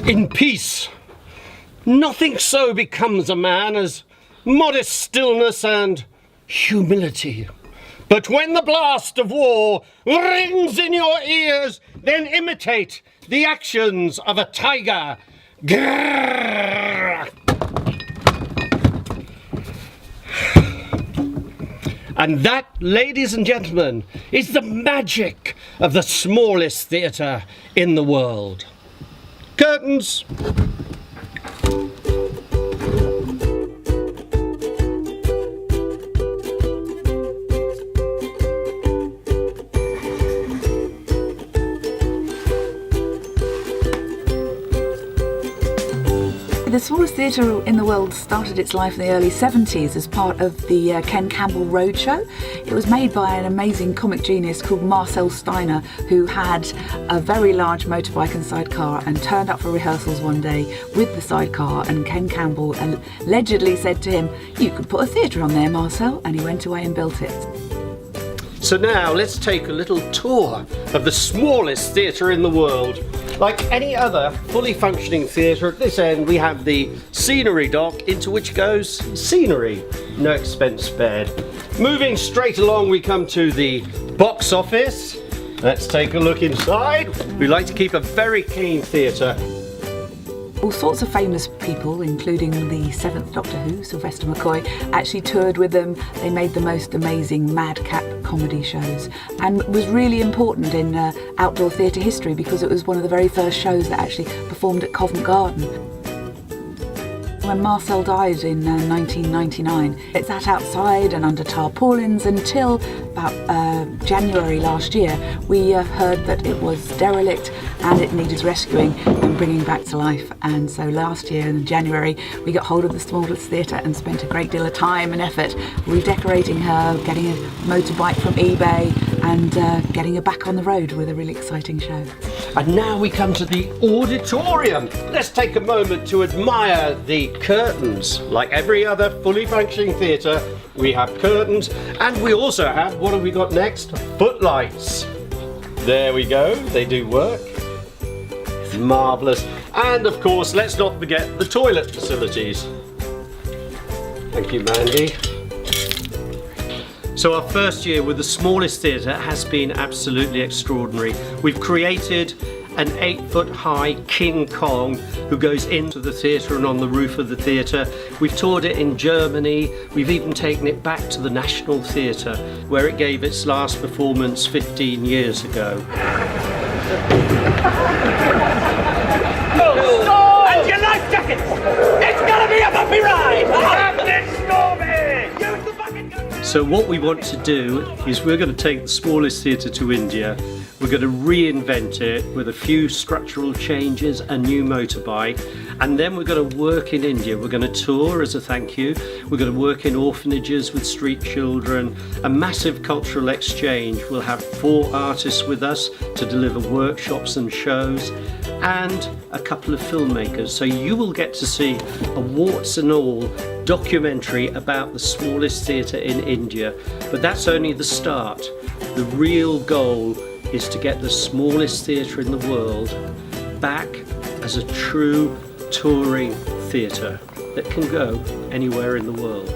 In peace, nothing so becomes a man as modest stillness and humility. But when the blast of war rings in your ears, then imitate the actions of a tiger. Grrr. And that, ladies and gentlemen, is the magic of the smallest theatre in the world. Curtains. The smallest theatre in the world started its life in the early 70s as part of the Ken Campbell Roadshow. It was made by an amazing comic genius called Marcel Steiner, who had a very large motorbike and sidecar and turned up for rehearsals one day with the sidecar, and Ken Campbell allegedly said to him, "You could put a theatre on there, Marcel," and he went away and built it. So now let's take a little tour of the smallest theatre in the world. Like any other fully functioning theatre, at this end we have the scenery dock into which goes scenery, no expense spared. Moving straight along we come to the box office. Let's take a look inside. We like to keep a very clean theatre. All sorts of famous people, including the 7th Doctor Who, Sylvester McCoy, actually toured with them. They made the most amazing madcap comedy shows and was really important in outdoor theatre history because it was one of the very first shows that actually performed at Covent Garden. When Marcel died in 1999, it sat outside and under tarpaulins until about January last year. We heard that it was derelict and it needed rescuing and bringing back to life. And so last year in January, we got hold of the smallest theatre and spent a great deal of time and effort redecorating her, getting a motorbike from eBay and getting her back on the road with a really exciting show. And now we come to the auditorium. Let's take a moment to admire the curtains. Like every other fully functioning theatre, we have curtains, and we also have, what have we got next? Footlights. There we go, they do work. Marvellous. And of course, let's not forget the toilet facilities. Thank you, Mandy. So our first year with the smallest theatre has been absolutely extraordinary. We've created an 8-foot-high King Kong who goes into the theatre and on the roof of the theatre. We've toured it in Germany. We've even taken it back to the National Theatre, where it gave its last performance 15 years ago. Oh, and your life jackets! It's gonna be a bumpy ride! Have this stormy! Use the fucking gun! So what we want to do is we're going to take the smallest theatre to India. We're going to reinvent it with a few structural changes, a new motorbike, and then we're going to work in India. We're going to tour as a thank you. We're going to work in orphanages with street children, a massive cultural exchange. We'll have 4 artists with us to deliver workshops and shows, and a couple of filmmakers. So you will get to see a warts and all documentary about the smallest theatre in India. But that's only the start. The real goal is to get the smallest theatre in the world back as a true touring theatre that can go anywhere in the world.